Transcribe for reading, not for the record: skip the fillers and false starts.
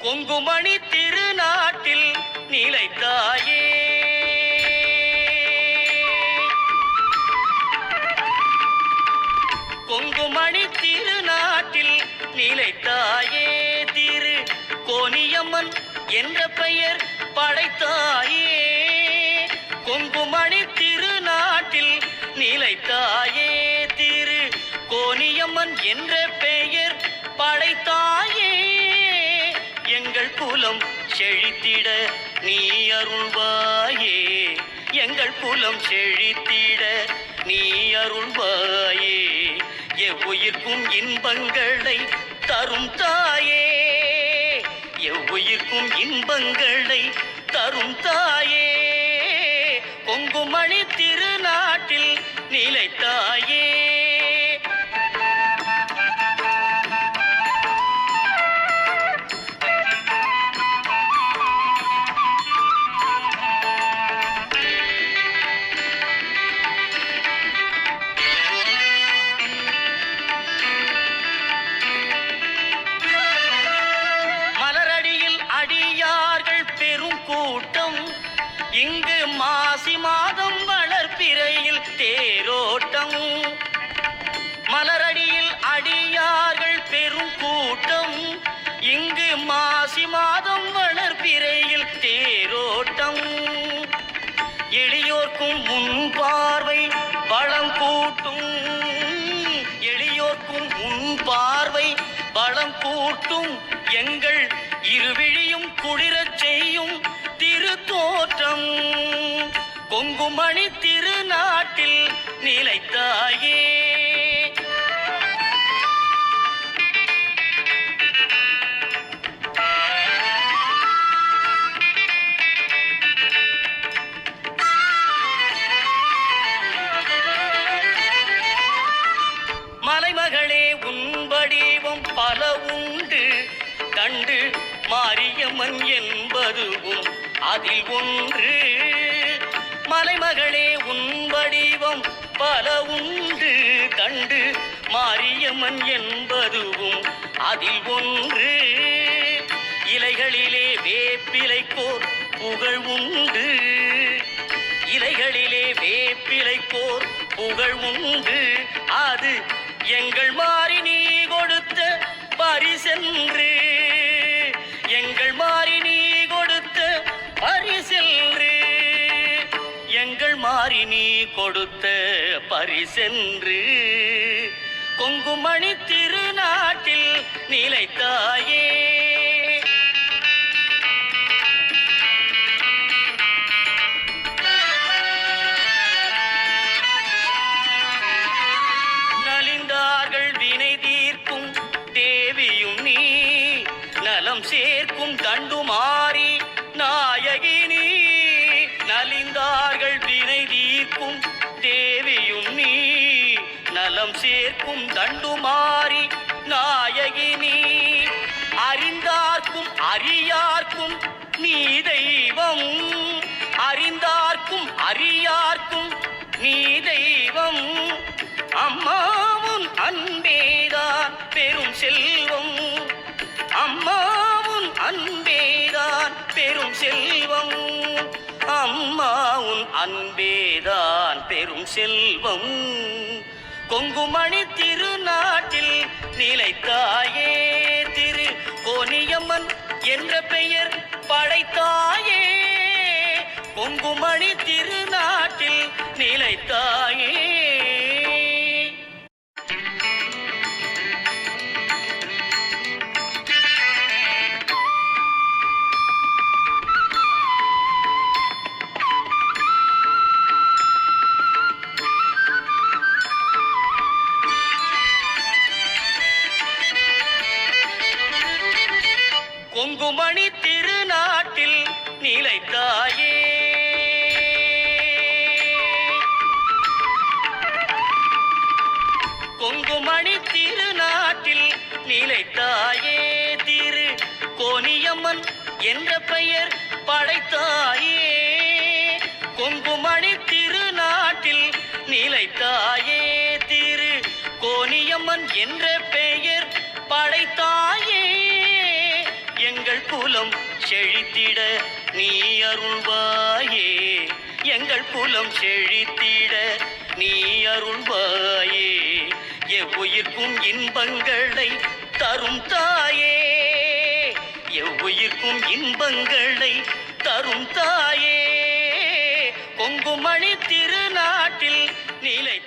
கொங்குமணி திருநாட்டில் நிலைத்தாயே, கொங்குமணி திருநாட்டில் நிலைத்தாயே, திரு கோனியம்மன் என்ற பெயர் படைத்தாயே, கொங்குமணி திருநாட்டில் நிலைத்தாயே, திரு கோனியம்மன் என்ற பெயர் படைத்தாயே, எங்கள் குலம் செழித்திட நீ அருள்வாயே, எங்கள் குலம் செழித்திட நீ அருள்வாயே, எவ்வுயிர்க்கும் இன்பங்களை தரும் தாயே, எவ்வுயிர்க்கும் இன்பங்களை தரும் தாயே, கொங்குமணி திருநாட்டில் நிலைத்தாயே. கூட்டம் இங்கு மாசி மாதம் வளர்ப்பிறையில் தேரோட்டம், மலரடியில் அடியார்கள் பெரும் கூட்டம் இங்கு மாசி மாதம் வளர்ப்பிறையில் தேரோட்டம், எளியோர்க்கும் முன் பார்வை வளம் கூட்டும், எளியோர்க்கும் முன் பார்வை வளம் கூட்டும், எங்கள் இருவிழியும் குளிரச் செய்யும் திருத்தோற்றம், கொங்குமணி திருநாட்டில் நிலைத்தாயே. மலைமகளே உன் வடிவம் பல உண்டு கண்டு, மாரியம்மன் என்பதுவும் அதில் ஒன்று, மலைமகளே உன் வடிவம் பல உண்டு கண்டு, மாரியம்மன் என்பதுவும் அதில் ஒன்று, இலைகளிலே வேப்பிலைக்கோர் புகழ் உண்டு, இலைகளிலே வேப்பிலைக்கோர் புகழ் உண்டு, அது எங்கள் மாறி நீ கொடுத்த பரிசென்று, எங்கள் மாறி நீ கொடுத்த பரிசென்று, எங்கள் மாறி நீ கொடுத்த பரிசென்று, கொங்குமணி திருநாட்டில் நிலைத்தாயே. நலிந்தார்கள் வினை தீர்க்கும் தேவியும் நீ, நலம் சேர்க்கும் தண்டுமாறி நாயகினி, நலிந்தார்கள் வினை தீர்க்கும் தேவியும் நீ, நலம் சேர்க்கும் தண்டுமாறி நாயகினி, அறிந்தார்க்கும் அறியார்க்கும் நீ தெய்வம், அறிந்தார்க்கும் அறியார்க்கும் நீ தெய்வம், அம்மாவும் அன்பேதான் பெரும் செல்வம், அம்மாவும் அன்பேதான் பெரும் செல்வம், அம்மாவும் அன்பேதான் பெரும் செல்வம், கொங்குமணி திருநாட்டில் நிலைத்தாயே, திரு கோனியம்மன் என்ற பெயர் படைத்தாயே, கொங்குமணி திருநாட்டில் நிலைத்தாயே. கொங்குமணி திருநாட்டில் நிலைத்தாயே, கொங்குமணி கோனியம்மன் என்ற பெயர் படைத்தாயே, கொங்குமணி திருநாட்டில் நிலைத்தாயே. திரு கோனியம்மன் என்ற பெயர் படைத்தாயே, எங்கள் குலம் செழித்திட நீ அருள்வாயே, எங்கள் குலம் செழித்திட நீ அருள்வாயே. எவ்வுயிர்க்கும் இன்பங்களை தரும் தாயே, எவ்வுயிர்க்கும் இன்பங்களை தரும் தாயே, கொங்குமணி திருநாட்டில் நிலை